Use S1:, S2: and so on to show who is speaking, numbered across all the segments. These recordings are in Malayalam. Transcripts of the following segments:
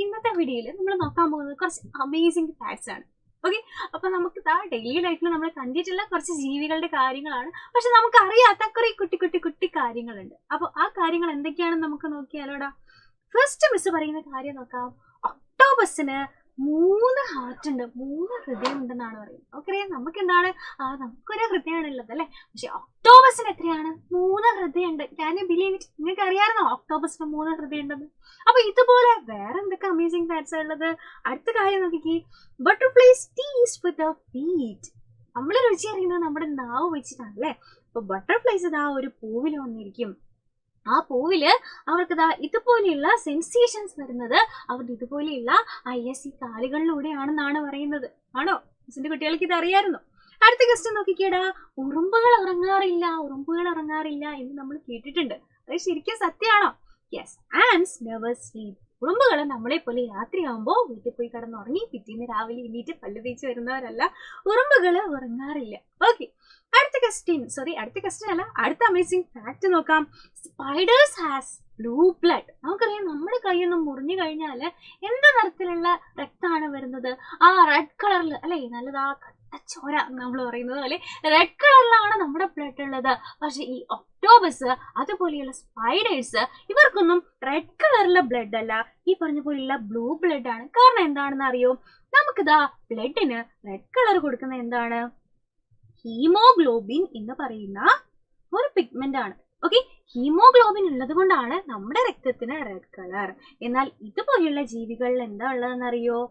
S1: ഇന്നത്തെ വീഡിയോയിൽ നമ്മൾ നോക്കാൻ പോകുന്നത് കുറച്ച് അമേസിംഗ് ഫാക്ട്സ് ആണ്. ഓക്കെ, അപ്പൊ നമുക്ക് ഡെയിലി ലൈഫിൽ നമ്മൾ കണ്ടിട്ടുള്ള കുറച്ച് ജീവികളുടെ കാര്യങ്ങളാണ്, പക്ഷെ നമുക്ക് അറിയാത്ത കുറെ കുട്ടി കുട്ടി കുട്ടി കാര്യങ്ങളുണ്ട്. അപ്പൊ ആ കാര്യങ്ങൾ എന്തൊക്കെയാണെന്ന് നമുക്ക് നോക്കിയാലോടാ. ഫസ്റ്റ് മിസ് പറയുന്ന കാര്യം നോക്കാം. ഒക്ടോബസിന് 3 ഹാർട്ട് ഉണ്ട്, 3 ഹൃദയം ഉണ്ടെന്നാണ് പറയുന്നത്. നമുക്കറിയാം നമുക്ക് എന്താണ് നമുക്കൊരു ഹൃദയമാണുള്ളത് അല്ലെ, പക്ഷെ ഒക്ടോബസിന് എത്രയാണ്? 3 ഹൃദയം ഉണ്ട്. Can you believe it? നിങ്ങൾക്ക് അറിയാമായിരുന്നോ ഒക്ടോബസിന് 3 ഹൃദയം ഉണ്ടെന്ന്? അപ്പൊ ഇതുപോലെ വേറെ എന്തൊക്കെ അമേസിംഗ് ഫാക്ട്സ് ഉള്ളത്? അടുത്ത കാര്യം നോക്കിക്കേ. Butterflies taste with the feet. നമ്മള് രുചി അറിയുന്നത് നമ്മുടെ നാവ് വെച്ചിട്ടാണ് അല്ലെ. അപ്പൊ ബട്ടർഫ്ലൈസ് ഒരു പൂവിൽ വന്നിരിക്കും. ആ പൂവില് അവർക്ക് ഇതുപോലെയുള്ള സെൻസേഷൻസ് വരുന്നത് അവരുടെ ഇതുപോലെയുള്ള ഈ കാലുകളിലൂടെയാണെന്നാണ് പറയുന്നത്. ആണോ? മിസ്സിന്റെ കുട്ടികൾക്ക് ഇത് അറിയാമായിരുന്നു? അടുത്ത ക്വസ്റ്റ്യൻ നോക്കിക്കേടാ. ഉറുമ്പുകൾ ഉറങ്ങാറില്ല എന്ന് നമ്മൾ കേട്ടിട്ടുണ്ട്. അത് ശരിക്കും സത്യമാണോ? Yes, ants never sleep. ഉറുമ്പുകൾ നമ്മളെ പോലെ രാത്രിയാകുമ്പോൾ വീട്ടിൽ പോയി കിടന്നുറങ്ങി പിറ്റേന്ന് രാവിലെ എണീറ്റ് പല്ല് തേച്ച് വരുന്നവരല്ല. ഉറുമ്പുകൾ ഉറങ്ങാറില്ല. ഓക്കെ, അടുത്ത ക്വസ്റ്റ്യൻ അല്ല, അടുത്ത അമേസിംഗ് ഫാക്ട് നോക്കാം. Spiders has blue blood. നമുക്കറിയാം നമ്മുടെ കൈയൊന്നും മുറിഞ്ഞു കഴിഞ്ഞാല് എന്ത് നിറത്തിലുള്ള രക്തമാണ് വരുന്നത്? റെഡ് കളറിൽ അല്ലെ, നല്ലതാ ചോര നമ്മൾ പറയുന്നത് പോലെ റെഡ് കളറിലാണ് നമ്മുടെ ബ്ലഡ് ഉള്ളത്. പക്ഷെ ഈ ഒക്ടോബസ് അതുപോലെയുള്ള സ്പൈഡേഴ്സ് ഇവർക്കൊന്നും റെഡ് കളറിലെ ബ്ലഡ് അല്ല, ഈ പറഞ്ഞ പോലെയുള്ള ബ്ലൂ ബ്ലഡ് ആണ്. കാരണം എന്താണെന്ന് അറിയോ? നമുക്കിതാ ബ്ലഡിന് റെഡ് കളർ കൊടുക്കുന്ന എന്താണ്? ഹീമോഗ്ലോബിൻ എന്ന് പറയുന്ന ഒരു പിഗ്മെന്റ് ആണ്. ഓക്കെ, ഹീമോഗ്ലോബിൻ ഉള്ളത് കൊണ്ടാണ് നമ്മുടെ രക്തത്തിന് റെഡ് കളർ. എന്നാൽ ഇതുപോലെയുള്ള ജീവികളിൽ എന്താ ഉള്ളതെന്ന് അറിയോ?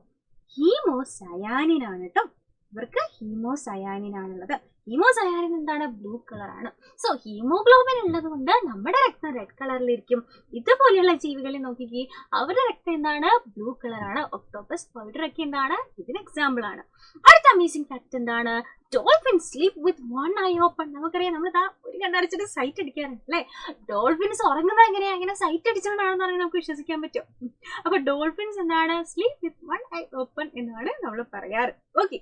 S1: ഹീമോസയാനിൻ ആണ് കേട്ടോ. ഇവർക്ക് ഹീമോസയാനിൻ ആണുള്ളത്. ഹീമോസയാനിൻ എന്താണ്? ബ്ലൂ കളർ ആണ്. സോ ഹീമോഗ്ലോബിൻ ഉള്ളത് കൊണ്ട് നമ്മുടെ രക്തം റെഡ് കളറിലിരിക്കും. ഇതുപോലെയുള്ള ജീവികളെ നോക്കിക്കേ, അവരുടെ രക്തം എന്താണ്? ബ്ലൂ കളർ ആണ്. ഒക്ടോപ്പസ്, സ്പൈഡർ ഒക്കെ എന്താണ്? ഇതിന് എക്സാമ്പിൾ ആണ്. അടുത്ത അമേസിംഗ് ഫാക്ട് എന്താണ്? Dolphin sleep with 1 I open. നമുക്കറിയാം നമ്മൾ ഒരു കണ്ണടച്ചിട്ട് സൈറ്റ് അടിക്കാറുണ്ട് അല്ലെ. ഡോൾഫിൻസ് ഉറങ്ങുന്നത് എങ്ങനെയാ? അങ്ങനെ സൈറ്റ് അടിച്ചുകൊണ്ടാണെന്ന് പറഞ്ഞാൽ നമുക്ക് വിശ്വസിക്കാൻ പറ്റും. അപ്പൊ ഡോൾഫിൻസ് എന്താണ്? സ്ലീപ് വിത്ത് 1 ഐ ഓപ്പൺ എന്നാണ് നമ്മൾ പറയാറ്. ഓക്കെ,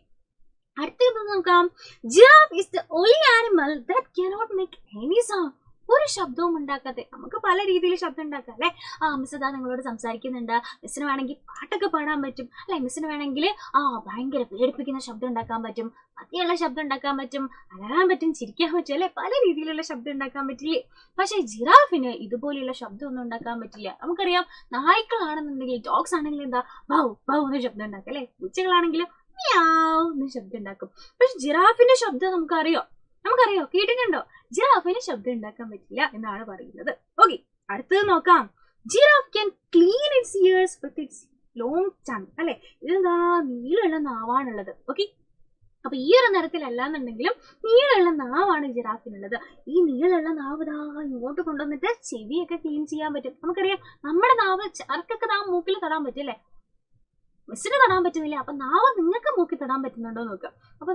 S1: അടുത്തത് നോക്കാം. Giraffe is the only animal that cannot make any sound. ഒരു ശബ്ദവും ഉണ്ടാക്കാതെ. നമുക്ക് പല രീതിയിൽ ശബ്ദം ഉണ്ടാക്കാം അല്ലെ. മിസ് നിങ്ങളോട് സംസാരിക്കുന്നുണ്ട്, മിസ്സിന് വേണമെങ്കിൽ പാട്ടൊക്കെ പാടാൻ പറ്റും അല്ലെ, മിസ്സിന് വേണമെങ്കിൽ ഭയങ്കര പേടിപ്പിക്കുന്ന ശബ്ദം ഉണ്ടാക്കാൻ പറ്റും, മതിയുള്ള ശബ്ദം ഉണ്ടാക്കാൻ പറ്റും, അലറാൻ പറ്റും, ചിരിക്കാൻ പറ്റും അല്ലെ. പല രീതിയിലുള്ള ശബ്ദം ഉണ്ടാക്കാൻ പറ്റില്ലേ? പക്ഷെ ജിറാഫിന് ഇതുപോലെയുള്ള ശബ്ദം ഒന്നും ഉണ്ടാക്കാൻ പറ്റില്ല. നമുക്കറിയാം നായ്ക്കളാണെന്നുണ്ടെങ്കിൽ, ഡോഗ്സ് ആണെങ്കിലും ബൗ ബൗ എന്ന് ശബ്ദം ഉണ്ടാക്കാം അല്ലെ. പൂച്ചകളാണെങ്കിലും ന്ന് ശബ്ദം ഉണ്ടാക്കും. പക്ഷെ ജിറാഫിന്റെ ശബ്ദം നമുക്കറിയോ? കേട്ടിട്ടുണ്ടോ? ജിറാഫിന് ശബ്ദം ഉണ്ടാക്കാൻ പറ്റില്ല എന്നാണ് പറയുന്നത്. ഓക്കെ, അടുത്തത് നോക്കാം. Giraffe can clean it's years with its long tongue അല്ലെ. ഇതെന്താ? നീളമുള്ള നാവാണുള്ളത്. ഓക്കെ, അപ്പൊ ഈ ഒരു നിറത്തിലല്ലാന്നുണ്ടെങ്കിലും നീളമുള്ള നാവാണ് ജിറാഫിനുള്ളത്. ഈ നീളമുള്ള നാവ് ഇങ്ങോട്ട് കൊണ്ടുവന്നിട്ട് ചെവിയൊക്കെ ക്ലീൻ ചെയ്യാൻ പറ്റും. നമുക്കറിയാം നമ്മുടെ നാവ് ചർക്കൊക്കെ മൂക്കിൽ തൊടാൻ പറ്റും അല്ലെ. മിസ്സിന് തൊടാൻ പറ്റുന്നില്ല, അപ്പൊ നാവ് നിങ്ങൾക്ക് മൂക്കി തൊടാൻ പറ്റുന്നുണ്ടോ നോക്കുക. അപ്പൊ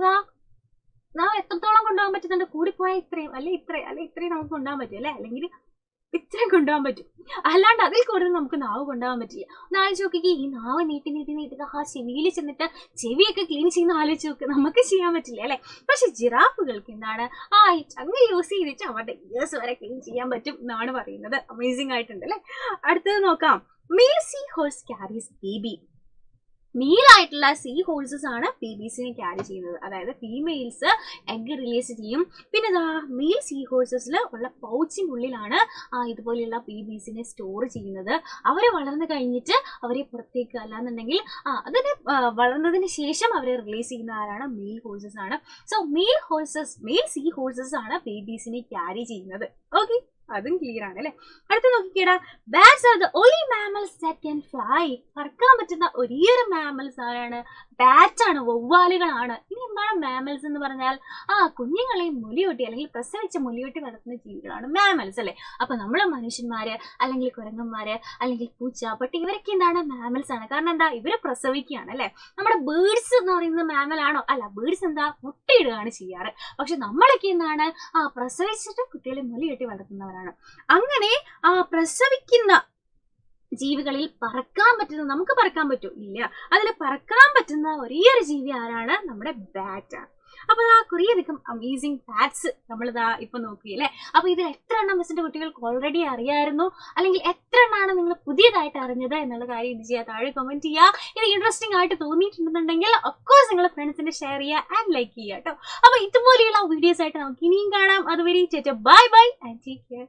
S1: നാവ് എത്രത്തോളം കൊണ്ടുപോകാൻ പറ്റുന്നുണ്ട്? കൂടിപ്പോയാൽ ഇത്രയും ഇത്രയും നമുക്ക് കൊണ്ടുപോകാൻ പറ്റും അല്ലെ, അല്ലെങ്കിൽ ഇത്രയും കൊണ്ടുപോകാൻ പറ്റും. അല്ലാണ്ട് അതിൽ കൂടുതൽ നമുക്ക് നാവ് കൊണ്ടുപോകാൻ പറ്റില്ല. ഒന്ന് ആലോചിച്ച് നോക്കിക്കേ, ഈ നാവ് നീട്ടി ചെവിയിൽ ചെന്നിട്ട് ചെവിയൊക്കെ ക്ലീൻ ചെയ്യുന്ന ആലോചിച്ച് നോക്ക്. നമുക്ക് ചെയ്യാൻ പറ്റില്ല അല്ലെ. പക്ഷെ ജിറാഫുകൾക്ക് എന്താണ്? ഈ ചങ്ങ് യൂസ് ചെയ്തിട്ട് അവരുടെ ഇയേഴ്സ് വരെ ക്ലീൻ ചെയ്യാൻ പറ്റും എന്നാണ് പറയുന്നത്. അമേസിംഗ് ആയിട്ടുണ്ട് അല്ലെ. അടുത്തത് നോക്കാം. Male sea horse carries baby. മെയിലായിട്ടുള്ള സീ ഹോഴ്സസ് ആണ് ബേബീസിനെ ക്യാരി ചെയ്യുന്നത്. അതായത് ഫീമെയിൽസ് എഗ് റിലീസ് ചെയ്യും. പിന്നെ മെയിൽ സീ ഹോഴ്സസിൽ ഉള്ള പൗച്ചിനുള്ളിലാണ് ഇതുപോലെയുള്ള ബേബീസിനെ സ്റ്റോർ ചെയ്യുന്നത്. അവരെ വളർന്നു കഴിഞ്ഞിട്ട് അവരെ പുറത്തേക്ക് അല്ലാന്നുണ്ടെങ്കിൽ അതിന് വളർന്നതിന് ശേഷം അവരെ റിലീസ് ചെയ്യുന്ന ആരാണ്? മെയിൽ ഹോഴ്സസ് ആണ്. സോ മെയിൽ സീ ഹോഴ്സസ് ആണ് ബേബീസിനെ ക്യാരി ചെയ്യുന്നത്. ഓക്കെ, അതും ക്ലിയർ ആണ് അല്ലെ. അടുത്ത നോക്കിക്കേടാ. Bats are the only mammals that can fly. പറക്കാൻ പറ്റുന്ന ഒരേയൊരു മാമൽസ് ആരാണ്? ബാറ്റ് ആണ്, വവ്വാലുകളാണ്. ഇനി എന്താണ് മാമൽസ് എന്ന് പറഞ്ഞാൽ? കുഞ്ഞുങ്ങളെയും മുലയൂട്ടി അല്ലെങ്കിൽ പ്രസവിച്ച മുലയൂട്ടി വളർത്തുന്ന ജീവികളാണ് മാമൽസ് അല്ലെ. അപ്പൊ നമ്മളെ മനുഷ്യന്മാര് അല്ലെങ്കിൽ കുരങ്ങന്മാര് അല്ലെങ്കിൽ പൂച്ച, പട്ടി ഇവരൊക്കെ എന്താണ്? മാമൽസ് ആണ്. കാരണം എന്താ? ഇവര് പ്രസവിക്കുകയാണ് അല്ലെ. നമ്മുടെ ബേർഡ്സ് എന്ന് പറയുന്നത് മാമൽ ആണോ? അല്ല, ബേർഡ്സ് എന്താ? മുട്ടയിടുകയാണ് ചെയ്യാറ്. പക്ഷെ നമ്മളൊക്കെ എന്താണ്? പ്രസവിച്ചിട്ട് കുട്ടികളെ മുലയൂട്ടി വളർത്തുന്നവരാണ്. അങ്ങനെ പ്രസവിക്കുന്ന ജീവികളിൽ പറക്കാൻ പറ്റുന്ന, നമുക്ക് പറക്കാൻ പറ്റും ഇല്ല, അതിൽ പറക്കാൻ പറ്റുന്ന ഒരേ ഒരു ജീവി ആരാണ്? നമ്മുടെ ബാറ്റ് ആണ്. അപ്പൊ ആ കുറേയധികം അമേസിങ് ഫാക്ട്സ് നമ്മളിതാ ഇപ്പൊ നോക്കിയല്ലേ. അപ്പൊ ഇതിൽ എത്ര എണ്ണം മിസ്സിന്റെ കുട്ടികൾക്ക് ഓൾറെഡി അറിയായിരുന്നു, അല്ലെങ്കിൽ എത്ര എണ്ണമാണ് നിങ്ങൾ പുതിയതായിട്ട് അറിഞ്ഞത് എന്നുള്ള കാര്യം ഇത് ചെയ്യാൻ താഴെ കമന്റ് ചെയ്യുക. ഇത് ഇൻട്രസ്റ്റിംഗ് ആയിട്ട് തോന്നിയിട്ടുണ്ടെന്നുണ്ടെങ്കിൽ ഒഫ്കോഴ്സ് നിങ്ങൾ ഫ്രണ്ട്സിന്റെ ഷെയർ ചെയ്യുക ആൻഡ് ലൈക്ക് ചെയ്യുക കേട്ടോ. അപ്പൊ ഇതുപോലെയുള്ള വീഡിയോസ് ആയിട്ട് നമുക്ക് ഇനിയും കാണാം. അതുവരെ bye bye and take care.